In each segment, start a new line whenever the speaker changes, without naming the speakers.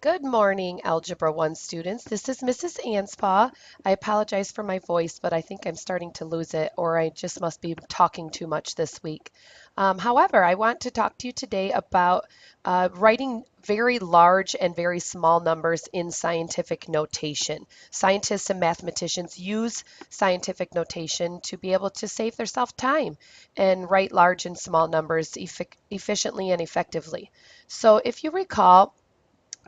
Good morning, Algebra 1 students. This is Mrs. Anspaugh. I apologize for my voice, but I think I'm starting to lose it, or I just must be talking too much this week. However, I want to talk to you today about writing very large and very small numbers in scientific notation. Scientists and mathematicians use scientific notation to be able to save themselves time and write large and small numbers efficiently and effectively. So if you recall,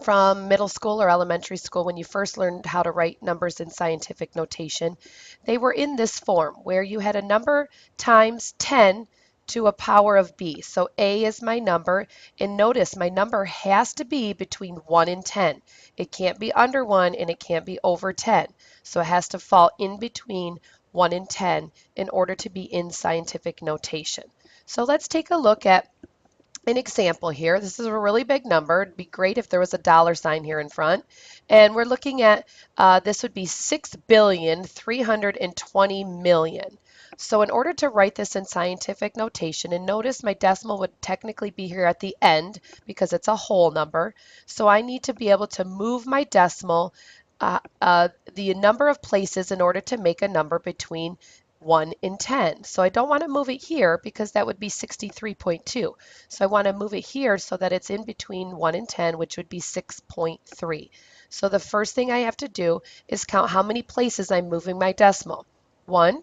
from middle school or elementary school when you first learned how to write numbers in scientific notation, they were in this form where you had a number times 10 to a power of b. So a is my number, and notice my number has to be between 1 and 10. It can't be under 1 and it can't be over 10. So it has to fall in between 1 and 10 in order to be in scientific notation. So let's take a look at an example here. This is a really big number. It'd be great if there was a dollar sign here in front. And we're looking at, this would be 6,320,000,000. So in order to write this in scientific notation, and notice my decimal would technically be here at the end because it's a whole number. So I need to be able to move my decimal the number of places in order to make a number between 1 and 10. So I don't want to move it here because that would be 63.2. So I want to move it here so that it's in between 1 and 10, which would be 6.3. So the first thing I have to do is count how many places I'm moving my decimal. 1,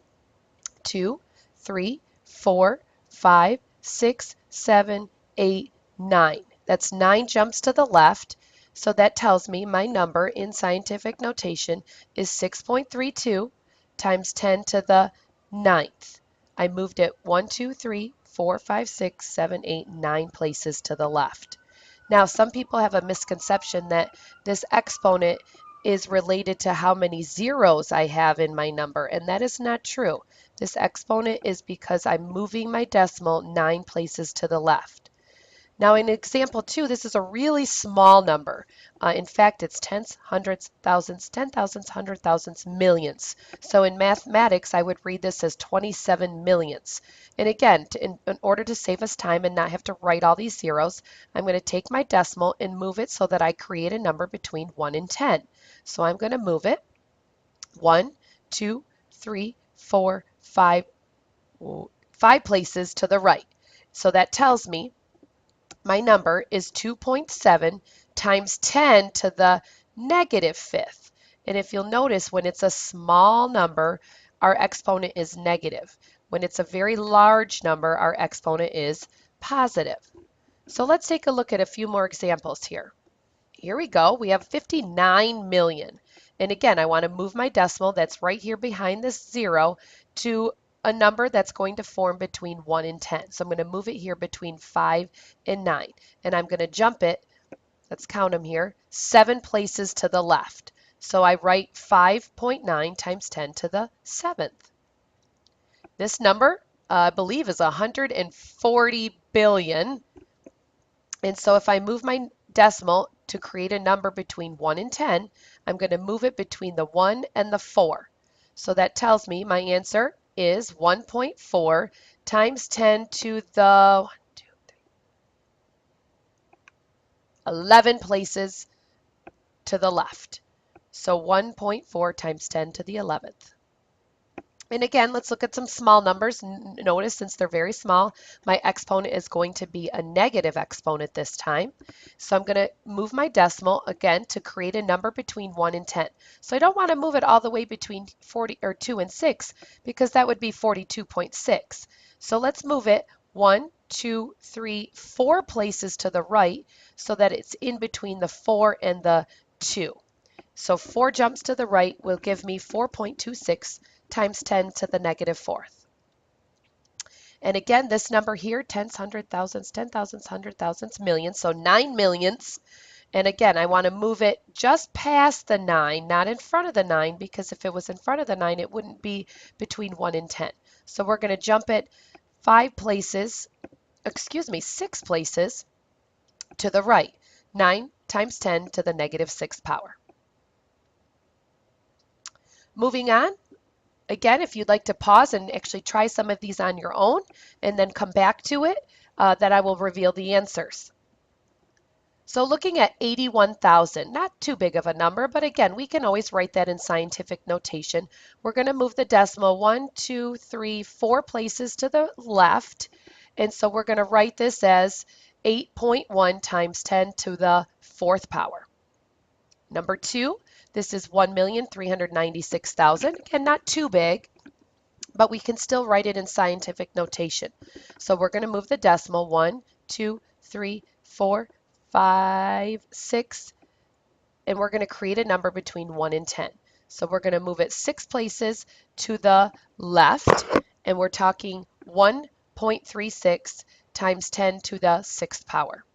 2, 3, 4, 5, 6, 7, 8, 9. That's 9 jumps to the left. So that tells me my number in scientific notation is 6.32 times 10 to the ninth. I moved it 1, 2, 3, 4, 5, 6, 7, 8, 9 places to the left. Now, some people have a misconception that this exponent is related to how many zeros I have in my number, and that is not true. This exponent is because I'm moving my decimal 9 places to the left. Now in example 2, this is a really small number. In fact, it's tens, hundreds, thousands, 10,000s, 100,000s, millions. So in mathematics, I would read this as 27 millions. And again, in order to save us time and not have to write all these zeros, I'm going to take my decimal and move it so that I create a number between 1 and 10. So I'm going to move it 1, 2, 3, 4, 5, 5 places to the right. So that tells me my number is 2.7 times 10 to the negative fifth. And if you'll notice, when it's a small number, our exponent is negative. When it's a very large number, our exponent is positive. So let's take a look at a few more examples here. Here we go. We have 59 million. And again, I want to move my decimal that's right here behind this zero to a number that's going to form between 1 and 10. So I'm going to move it here between 5 and 9. And I'm going to jump it, let's count them here, 7 places to the left. So I write 5.9 times 10 to the 7th. This number, I believe, is 140 billion. And so if I move my decimal to create a number between 1 and 10, I'm going to move it between the 1 and the 4. So that tells me my answer is 1.4 times 10 to the 1, 2, 3, 11 places to the left. So 1.4 times 10 to the 11th. And again, let's look at some small numbers. Notice since they're very small, my exponent is going to be a negative exponent this time. So I'm going to move my decimal again to create a number between 1 and 10. So I don't want to move it all the way between 2 and 6 because that would be 42.6. So let's move it 1, 2, 3, 4 places to the right so that it's in between the 4 and the 2. So 4 jumps to the right will give me 4.26 times 10 to the negative fourth. And again, this number here, tens, hundred thousands, 10,000s, 100,000s, millions, so 9 millions. And again, I want to move it just past the 9, not in front of the 9, because if it was in front of the 9, it wouldn't be between 1 and 10. So we're going to jump it 6 places to the right. 9 times 10 to the negative 6th power. Moving on. Again, if you'd like to pause and actually try some of these on your own and then come back to it, then I will reveal the answers. So looking at 81,000, not too big of a number, but again, we can always write that in scientific notation. We're going to move the decimal 1, 2, 3, 4 places to the left. And so we're going to write this as 8.1 times 10 to the fourth power. Number 2, this is 1,396,000. Again, not too big, but we can still write it in scientific notation. So we're going to move the decimal 1, 2, 3, 4, 5, 6, and we're going to create a number between 1 and 10. So we're going to move it 6 places to the left, and we're talking 1.36 times 10 to the sixth power.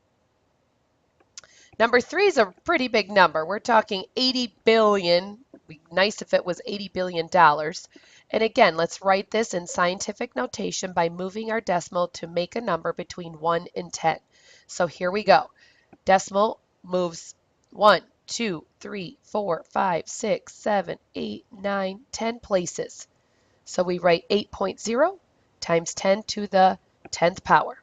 Number 3 is a pretty big number. We're talking 80 billion. It'd be nice if it was $80 billion. And again, let's write this in scientific notation by moving our decimal to make a number between 1 and 10. So here we go. Decimal moves 1, 2, 3, 4, 5, 6, 7, 8, 9, 10 places. So we write 8.0 times 10 to the 10th power.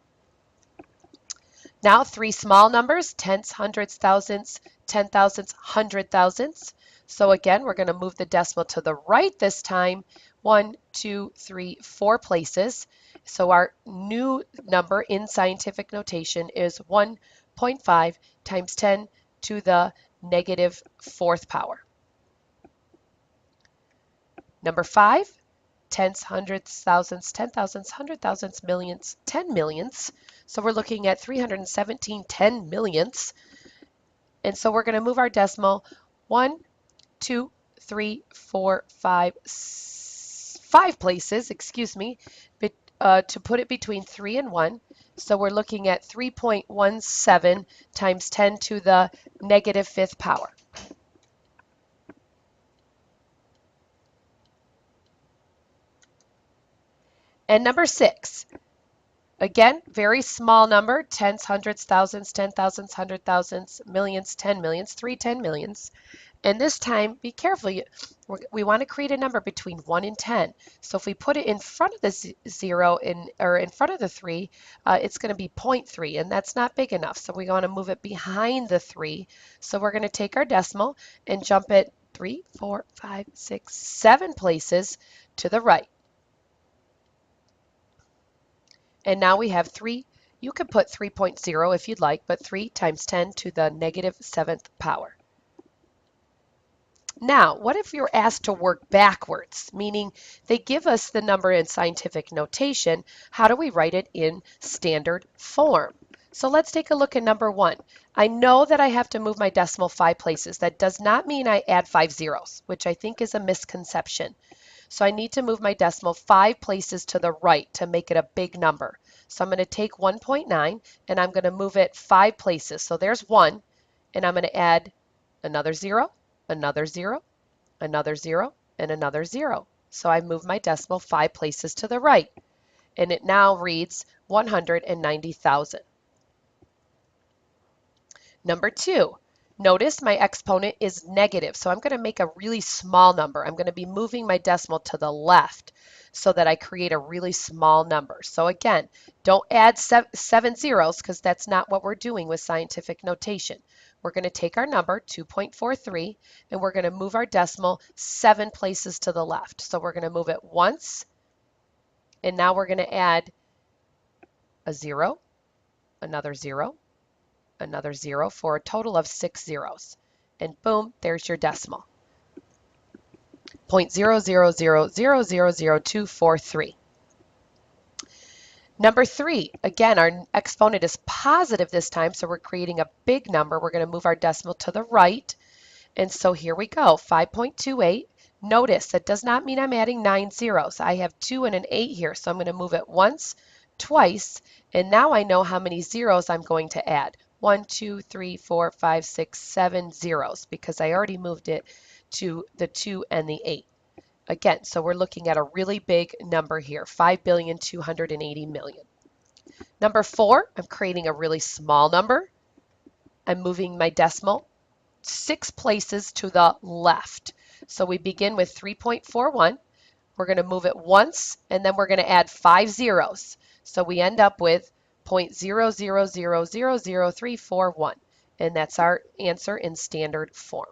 Now 3 small numbers, tenths, hundredths, thousandths, 10,000ths, 100,000ths. So again, we're going to move the decimal to the right this time, 1, 2, 3, 4 places. So our new number in scientific notation is 1.5 times 10 to the negative fourth power. Number 5, tenths, hundredths, thousandths, 10,000ths, 100,000ths, millions, 10 millions. So we're looking at 317 10 millionths. And so we're going to move our decimal 1, 2, 3, 4, 5, 5 places, excuse me, to put it between 3 and 1. So we're looking at 3.17 times 10 to the negative fifth power. And number 6, again, very small number, tenths, hundredths, thousandths, 10,000ths, 100,000ths, millions, 10 millions, 3 10 millions. And this time, be careful. We want to create a number between 1 and 10. So if we put it in front of the 0 or in front of the 3, it's going to be 0.3, and that's not big enough. So we want to move it behind the 3. So we're going to take our decimal and jump it 3, 4, 5, 6, 7 places to the right. And now we have 3. You could put 3.0 if you'd like, but 3 times 10 to the negative seventh power. Now, what if you're asked to work backwards, meaning they give us the number in scientific notation, how do we write it in standard form? So let's take a look at number 1. I know that I have to move my decimal 5 places. That does not mean I add 5 zeros, which I think is a misconception. So I need to move my decimal 5 places to the right to make it a big number. So I'm going to take 1.9 and I'm going to move it 5 places. So there's 1, and I'm going to add another 0, another 0, another 0, and another 0. So I move my decimal 5 places to the right, and it now reads 190,000. Number 2, notice my exponent is negative, so I'm going to make a really small number. I'm going to be moving my decimal to the left so that I create a really small number. So again, don't add 7 zeros because that's not what we're doing with scientific notation. We're going to take our number, 2.43, and we're going to move our decimal 7 places to the left. So we're going to move it once, and now we're going to add a 0, another 0, another 0 for a total of 6 zeros. And boom, there's your decimal. 0.000000243. Number 3, again, our exponent is positive this time, so we're creating a big number. We're going to move our decimal to the right. And so here we go, 5.28. Notice that does not mean I'm adding 9 zeros. I have 2 and an 8 here, so I'm going to move it once, twice, and now I know how many zeros I'm going to add. 1, 2, 3, 4, 5, 6, 7 zeros because I already moved it to the 2 and the 8. Again, so we're looking at a really big number here, 5,280,000,000. Number 4, I'm creating a really small number. I'm moving my decimal 6 places to the left. So we begin with 3.41. We're going to move it once, and then we're going to add 5 zeros. So we end up with 0.0000341. And that's our answer in standard form.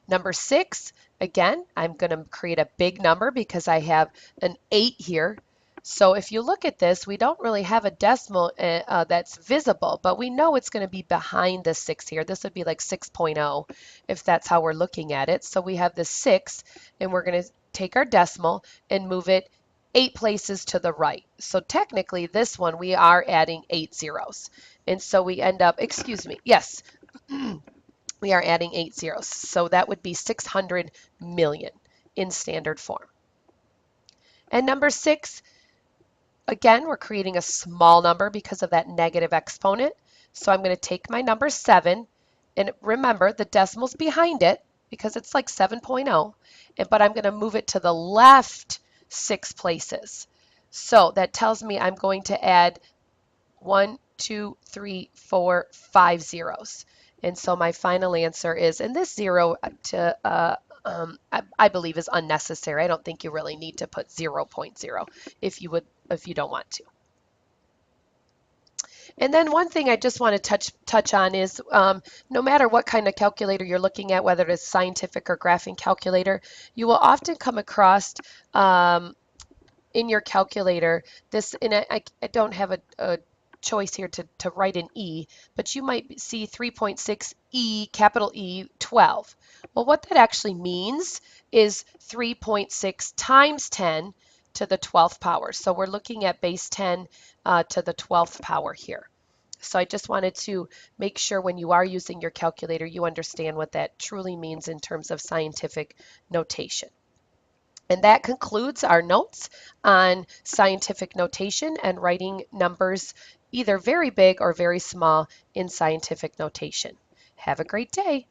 Number 6, again, I'm going to create a big number because I have an 8 here. So if you look at this, we don't really have a decimal that's visible, but we know it's going to be behind the 6 here. This would be like 6.0 if that's how we're looking at it. So we have the 6, and we're going to take our decimal and move it 8 places to the right. So technically, this one, we are adding 8 zeros. And so we end up, excuse me, yes. We are adding 8 zeros. So that would be 600 million in standard form. And number 6, again, we're creating a small number because of that negative exponent. So I'm going to take my number 7, and remember the decimal's behind it because it's like 7.0, but I'm going to move it to the left 6 places. So that tells me I'm going to add 1, 2, 3, 4, 5 zeros. And so my final answer is, and this 0 I believe is unnecessary. I don't think you really need to put 0.0 if you don't want to. And then one thing I just want to touch on is no matter what kind of calculator you're looking at, whether it's scientific or graphing calculator, you will often come across in your calculator this, and I don't have a choice here to write an E, but you might see 3.6 E, capital E, 12. Well, what that actually means is 3.6 times 10 to the 12th power. So we're looking at base 10 to the 12th power here. So I just wanted to make sure when you are using your calculator, you understand what that truly means in terms of scientific notation. And that concludes our notes on scientific notation and writing numbers either very big or very small in scientific notation. Have a great day.